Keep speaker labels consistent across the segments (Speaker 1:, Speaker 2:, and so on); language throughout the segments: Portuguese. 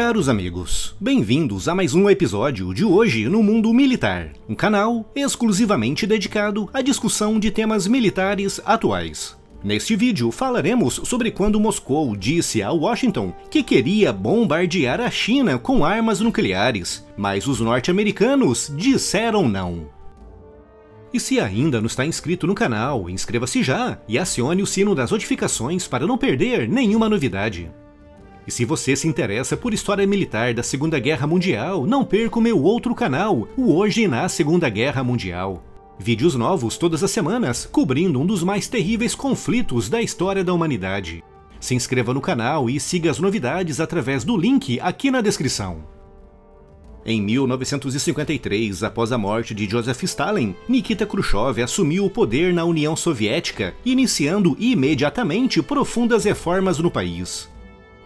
Speaker 1: Caros amigos, bem-vindos a mais um episódio de Hoje no Mundo Militar, um canal exclusivamente dedicado à discussão de temas militares atuais. Neste vídeo falaremos sobre quando Moscou disse a Washington que queria bombardear a China com armas nucleares, mas os norte-americanos disseram não. E se ainda não está inscrito no canal, inscreva-se já e acione o sino das notificações para não perder nenhuma novidade. E se você se interessa por história militar da Segunda Guerra Mundial, não perca o meu outro canal, o Hoje na Segunda Guerra Mundial. Vídeos novos todas as semanas, cobrindo um dos mais terríveis conflitos da história da humanidade. Se inscreva no canal e siga as novidades através do link aqui na descrição. Em 1953, após a morte de Joseph Stalin, Nikita Khrushchev assumiu o poder na União Soviética, iniciando imediatamente profundas reformas no país.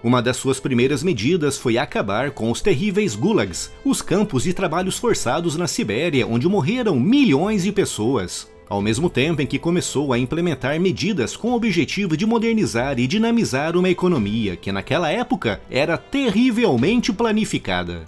Speaker 1: Uma das suas primeiras medidas foi acabar com os terríveis gulags, os campos de trabalhos forçados na Sibéria, onde morreram milhões de pessoas, ao mesmo tempo em que começou a implementar medidas com o objetivo de modernizar e dinamizar uma economia que naquela época era terrivelmente planificada.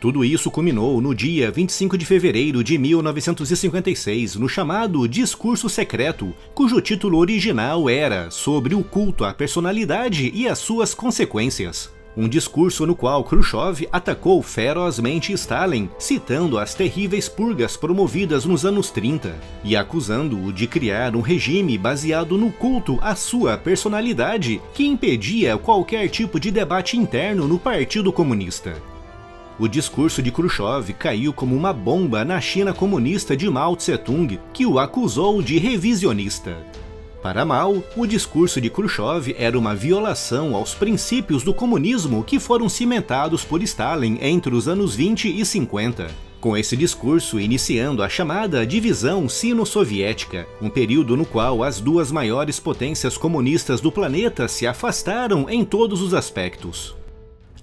Speaker 1: Tudo isso culminou no dia 25 de fevereiro de 1956, no chamado Discurso Secreto, cujo título original era Sobre o culto à personalidade e as suas consequências. Um discurso no qual Khrushchev atacou ferozmente Stalin, citando as terríveis purgas promovidas nos anos 30, e acusando-o de criar um regime baseado no culto à sua personalidade, que impedia qualquer tipo de debate interno no Partido Comunista. O discurso de Khrushchev caiu como uma bomba na China comunista de Mao Tse-tung, que o acusou de revisionista. Para Mao, o discurso de Khrushchev era uma violação aos princípios do comunismo que foram cimentados por Stalin entre os anos 20 e 50. Com esse discurso iniciando a chamada Divisão Sino-Soviética, um período no qual as duas maiores potências comunistas do planeta se afastaram em todos os aspectos.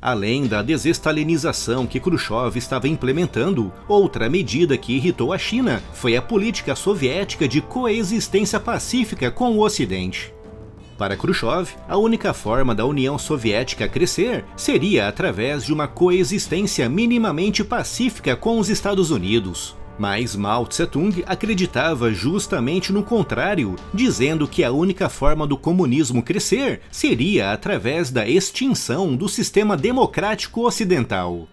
Speaker 1: Além da desestalinização que Khrushchev estava implementando, outra medida que irritou a China foi a política soviética de coexistência pacífica com o Ocidente. Para Khrushchev, a única forma da União Soviética crescer seria através de uma coexistência minimamente pacífica com os Estados Unidos. Mas Mao Tse-tung acreditava justamente no contrário, dizendo que a única forma do comunismo crescer seria através da extinção do sistema democrático ocidental.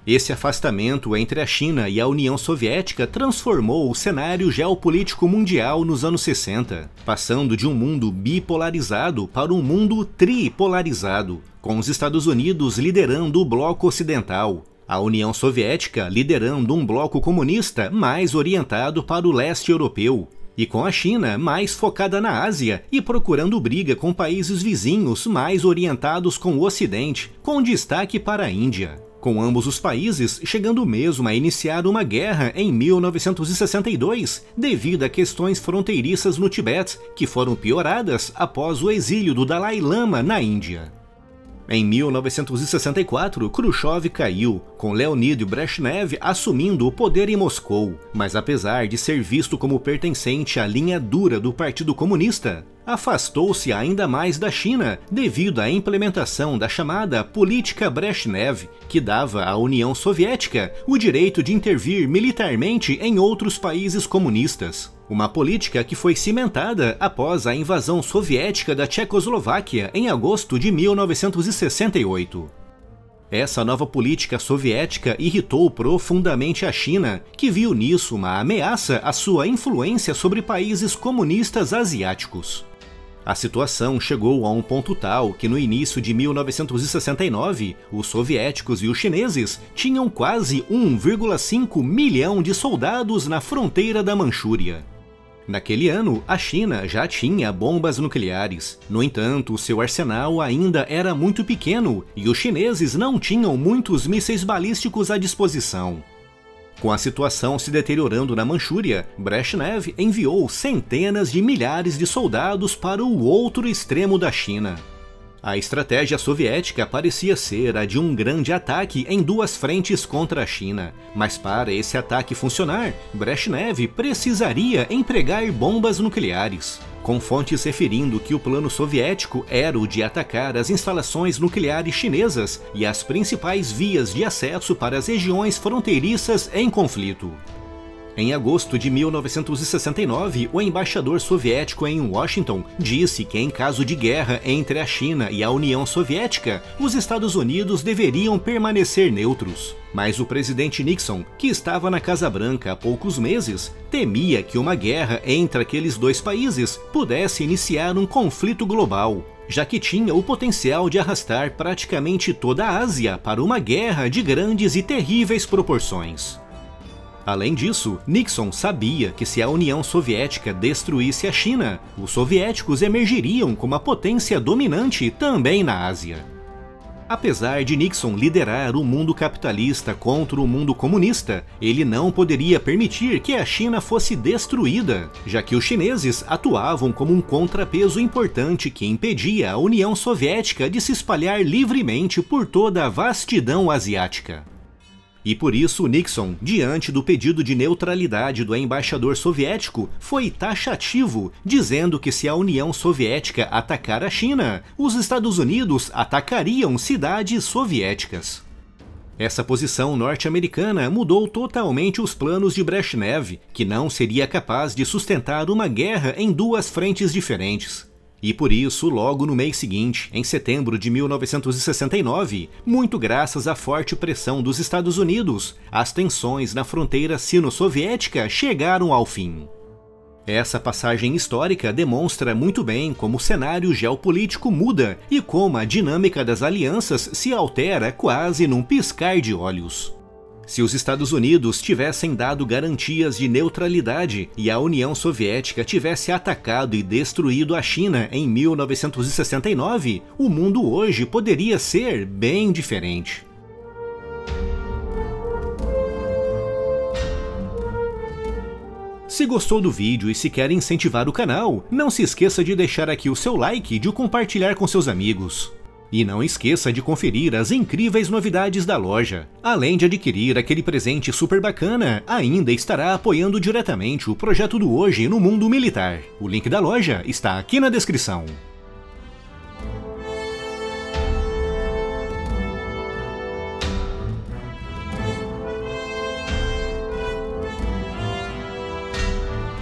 Speaker 1: Esse afastamento entre a China e a União Soviética transformou o cenário geopolítico mundial nos anos 60, passando de um mundo bipolarizado para um mundo tripolarizado, com os Estados Unidos liderando o bloco ocidental, a União Soviética liderando um bloco comunista mais orientado para o leste europeu, e com a China mais focada na Ásia e procurando briga com países vizinhos mais orientados com o Ocidente, com destaque para a Índia, com ambos os países chegando mesmo a iniciar uma guerra em 1962 devido a questões fronteiriças no Tibete, que foram pioradas após o exílio do Dalai Lama na Índia. Em 1964, Khrushchev caiu, com Leonid Brezhnev assumindo o poder em Moscou, mas apesar de ser visto como pertencente à linha dura do Partido Comunista, afastou-se ainda mais da China devido à implementação da chamada Política Brezhnev, que dava à União Soviética o direito de intervir militarmente em outros países comunistas. Uma política que foi cimentada após a invasão soviética da Tchecoslováquia em agosto de 1968. Essa nova política soviética irritou profundamente a China, que viu nisso uma ameaça à sua influência sobre países comunistas asiáticos. A situação chegou a um ponto tal que no início de 1969, os soviéticos e os chineses tinham quase 1,5 milhão de soldados na fronteira da Manchúria. Naquele ano, a China já tinha bombas nucleares. No entanto, seu arsenal ainda era muito pequeno e os chineses não tinham muitos mísseis balísticos à disposição. Com a situação se deteriorando na Manchúria, Brezhnev enviou centenas de milhares de soldados para o outro extremo da China. A estratégia soviética parecia ser a de um grande ataque em duas frentes contra a China, mas para esse ataque funcionar, Brezhnev precisaria empregar bombas nucleares. com fontes referindo que o plano soviético era o de atacar as instalações nucleares chinesas e as principais vias de acesso para as regiões fronteiriças em conflito. Em agosto de 1969, o embaixador soviético em Washington disse que, em caso de guerra entre a China e a União Soviética, os Estados Unidos deveriam permanecer neutros. Mas o presidente Nixon, que estava na Casa Branca há poucos meses, temia que uma guerra entre aqueles dois países pudesse iniciar um conflito global, já que tinha o potencial de arrastar praticamente toda a Ásia para uma guerra de grandes e terríveis proporções. Além disso, Nixon sabia que se a União Soviética destruísse a China, os soviéticos emergiriam como a potência dominante também na Ásia. Apesar de Nixon liderar o mundo capitalista contra o mundo comunista, ele não poderia permitir que a China fosse destruída, já que os chineses atuavam como um contrapeso importante que impedia a União Soviética de se espalhar livremente por toda a vastidão asiática. E por isso Nixon, diante do pedido de neutralidade do embaixador soviético, foi taxativo, dizendo que se a União Soviética atacar a China, os Estados Unidos atacariam cidades soviéticas. Essa posição norte-americana mudou totalmente os planos de Brezhnev, que não seria capaz de sustentar uma guerra em duas frentes diferentes. E por isso, logo no mês seguinte, em setembro de 1969, muito graças à forte pressão dos Estados Unidos, as tensões na fronteira sino-soviética chegaram ao fim. Essa passagem histórica demonstra muito bem como o cenário geopolítico muda e como a dinâmica das alianças se altera quase num piscar de olhos. Se os Estados Unidos tivessem dado garantias de neutralidade e a União Soviética tivesse atacado e destruído a China em 1969, o mundo hoje poderia ser bem diferente. Se gostou do vídeo e se quer incentivar o canal, não se esqueça de deixar aqui o seu like e de compartilhar com seus amigos. E não esqueça de conferir as incríveis novidades da loja. Além de adquirir aquele presente super bacana, ainda estará apoiando diretamente o projeto do Hoje no Mundo Militar. O link da loja está aqui na descrição.